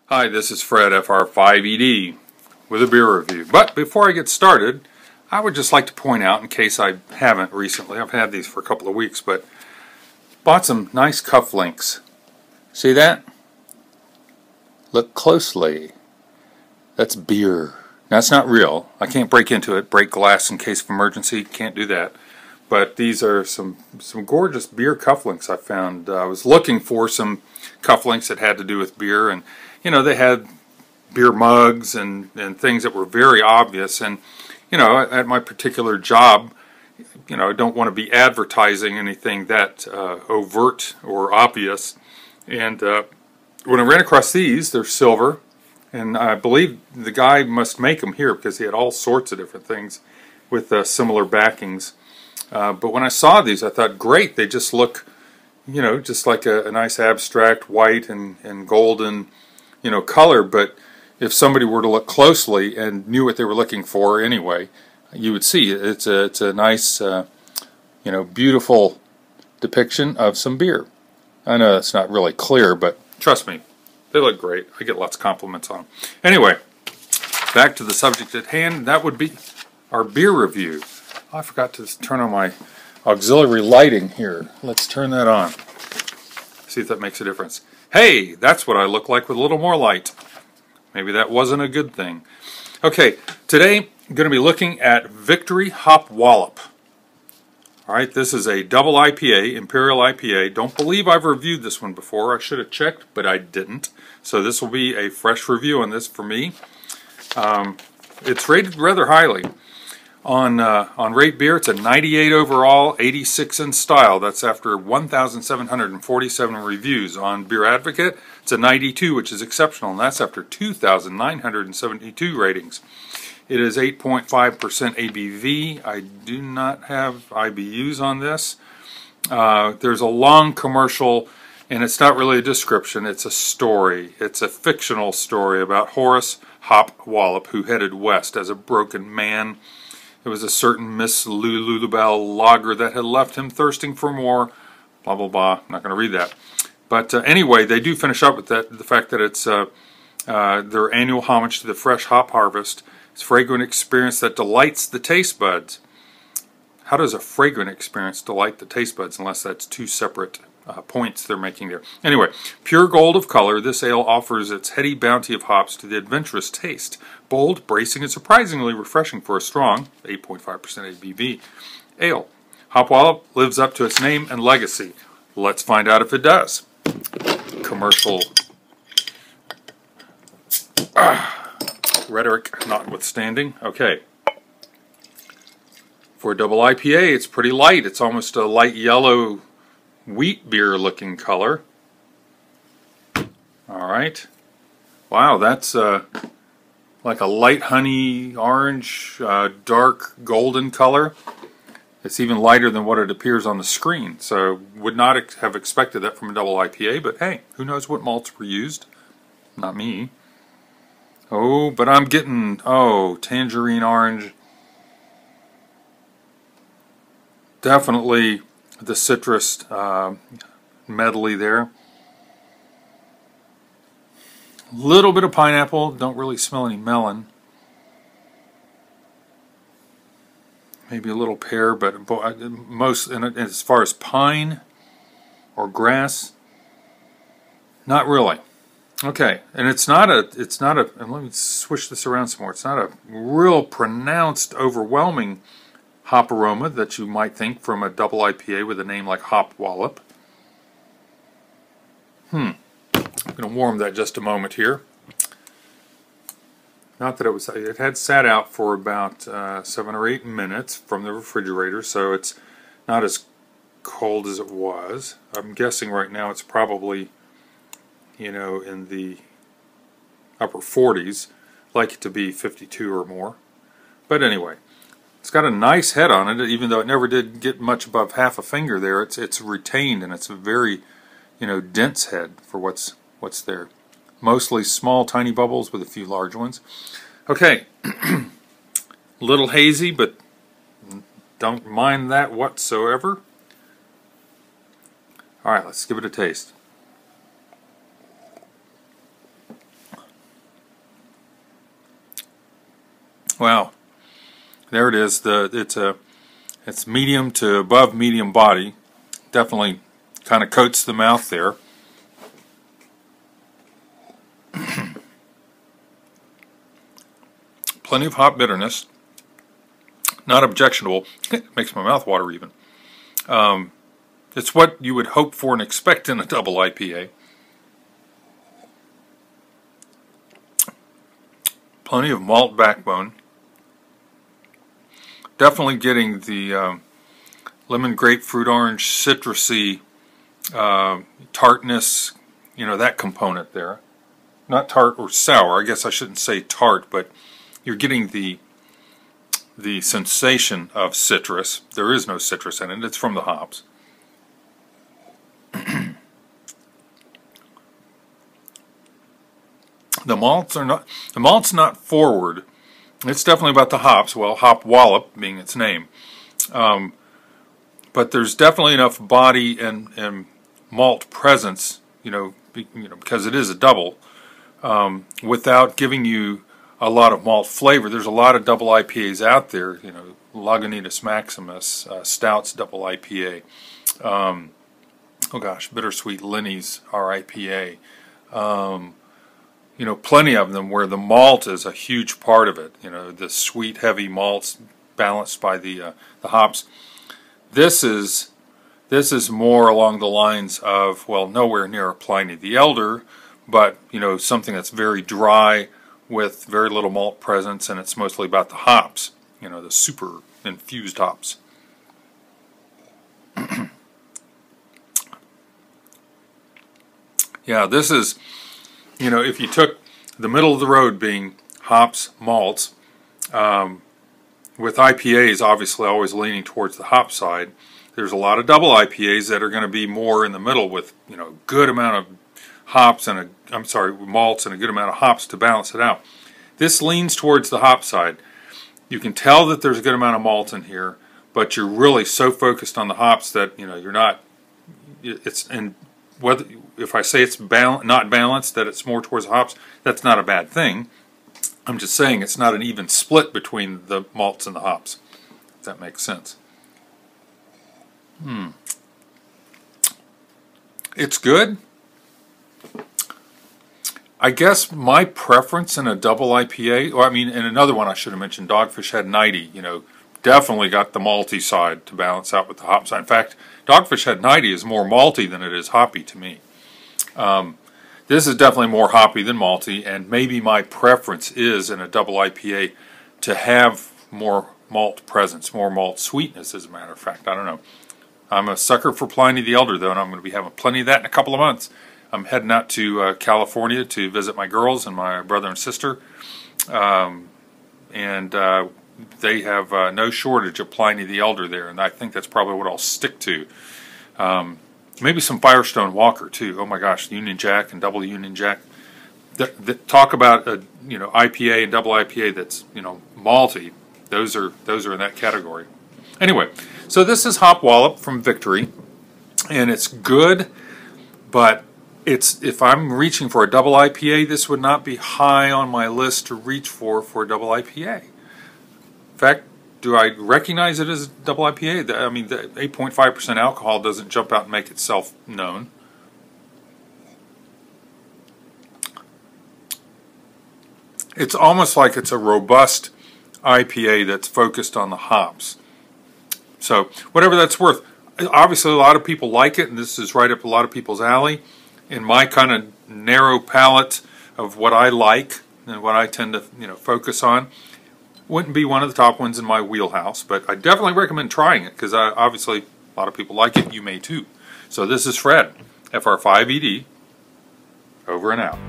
Hi, this is Fred, FR5ED, with a beer review. But before I get started, I would just like to point out, in case I haven't recently, I've had these for a couple of weeks, but bought some nice cufflinks. See that? Look closely. That's beer. Now, it's not real. I can't break into it, break glass in case of emergency. Can't do that. But these are some gorgeous beer cufflinks I found. I was looking for some cufflinks that had to do with beer, and you know, they had beer mugs and things that were very obvious. And you know, at my particular job, you know, I don't want to be advertising anything that overt or obvious. And when I ran across these, they're silver, and I believe the guy must make them here because he had all sorts of different things with similar backings. But when I saw these, I thought, great, they just look, you know, just like a nice abstract white and golden, you know, color. But if somebody were to look closely and knew what they were looking for anyway, you would see it's a nice, you know, beautiful depiction of some beer. I know that's not really clear, but trust me, they look great. I get lots of compliments on them. Anyway, back to the subject at hand. That would be our beer review. I forgot to turn on my auxiliary lighting here. Let's turn that on. See if that makes a difference. Hey, that's what I look like with a little more light. Maybe that wasn't a good thing. Okay, today I'm going to be looking at Victory Hop Wallop. Alright, this is a double IPA, Imperial IPA. Don't believe I've reviewed this one before. I should have checked, but I didn't. So this will be a fresh review on this for me. It's rated rather highly. On Rate Beer, it's a 98 overall, 86 in style. That's after 1,747 reviews. On Beer Advocate, it's a 92, which is exceptional, and that's after 2,972 ratings. It is 8.5% ABV. I do not have IBUs on this. There's a long commercial, and it's not really a description, it's a story. It's a fictional story about Horace Hop Wallop, who headed west as a broken man. There was a certain Miss Lulubelle lager that had left him thirsting for more, blah, blah, blah. I'm not going to read that. But anyway, they do finish up with that, the fact that it's their annual homage to the fresh hop harvest. It's a fragrant experience that delights the taste buds. How does a fragrant experience delight the taste buds unless that's two separate points they're making there? Anyway, pure gold of color, this ale offers its heady bounty of hops to the adventurous taste. Bold, bracing, and surprisingly refreshing for a strong 8.5% ABV ale. Hop Wallop lives up to its name and legacy. Let's find out if it does. Commercial rhetoric notwithstanding. Okay. For a double IPA, it's pretty light. It's almost a light yellow wheat beer looking color. Alright. Wow, that's like a light honey orange, dark golden color. It's even lighter than what it appears on the screen. So would not have expected that from a double IPA, but hey, who knows what malts were used? Not me. Oh, but I'm getting, oh, tangerine orange. Definitely the citrus medley there. Little bit of pineapple, don't really smell any melon. Maybe a little pear, but most, and as far as pine or grass, not really. Okay, and it's not a, and let me switch this around some more. It's not a real pronounced, overwhelming hop aroma that you might think from a double IPA with a name like Hop Wallop. I'm going to warm that just a moment here. Not that it had sat out for about 7 or 8 minutes from the refrigerator, so it's not as cold as it was. I'm guessing right now it's probably, you know, in the upper 40s, like it to be 52 or more. But anyway, it's got a nice head on it, even though it never did get much above half a finger there. It's retained, and it's a very, you know, dense head for what's there. Mostly small, tiny bubbles with a few large ones. Okay, a little hazy, but don't mind that whatsoever. Alright, let's give it a taste. Wow, there it is. It's medium to above medium body. Definitely kind of coats the mouth there. Plenty of hop bitterness. Not objectionable. It makes my mouth water even. It's what you would hope for and expect in a double IPA. Plenty of malt backbone. Definitely getting the lemon, grapefruit, orange, citrusy tartness, you know, that component there. Not tart or sour. I guess I shouldn't say tart, but you're getting the sensation of citrus. There is no citrus in it. It's from the hops. The malt's not forward. It's definitely about the hops. Well, hop Wallop being its name. But there's definitely enough body and malt presence, because it is a double, without giving you a lot of malt flavor. There's a lot of double IPAs out there, Lagunitas Maximus, Stouts double IPA, Bittersweet Lenny's RIPA, plenty of them where the malt is a huge part of it, the sweet heavy malts balanced by the hops. This is more along the lines of, well, nowhere near a Pliny the Elder, but something that's very dry with very little malt presence, and it's mostly about the hops, the super infused hops. Yeah, this is, if you took the middle of the road being hops, malts, with IPAs obviously always leaning towards the hop side, there's a lot of double IPAs that are going to be more in the middle with, good amount of hops and malts and a good amount of hops to balance it out. This leans towards the hop side. You can tell that there's a good amount of malt in here, but you're really so focused on the hops that you're not. Whether if I say it's not balanced, that it's more towards the hops, that's not a bad thing. I'm just saying it's not an even split between the malts and the hops. If that makes sense. It's good. I guess my preference in a double IPA, in another one I should have mentioned, Dogfish Head 90, definitely got the malty side to balance out with the hop side. In fact, Dogfish Head 90 is more malty than it is hoppy to me. This is definitely more hoppy than malty, and maybe my preference is in a double IPA to have more malt presence, more malt sweetness, as a matter of fact. I don't know. I'm a sucker for Pliny the Elder, though, and I'm going to be having plenty of that in a couple of months. I'm heading out to California to visit my girls and my brother and sister, and they have no shortage of Pliny the Elder there, and I think that's probably what I'll stick to. Maybe some Firestone Walker too. Oh my gosh, Union Jack and Double Union Jack. Talk about a IPA and double IPA that's malty. Those are in that category. Anyway, so this is Hop Wallop from Victory, and it's good, but if I'm reaching for a double IPA, this would not be high on my list to reach for a double IPA. In fact, do I recognize it as a double IPA? The 8.5% alcohol doesn't jump out and make itself known. It's almost like it's a robust IPA that's focused on the hops. So, whatever that's worth. Obviously, a lot of people like it, and this is right up a lot of people's alley. In my kind of narrow palette of what I like and what I tend to focus on, wouldn't be one of the top ones in my wheelhouse, but I definitely recommend trying it because obviously a lot of people like it. You may too. So this is Fred, FR5ED, over and out.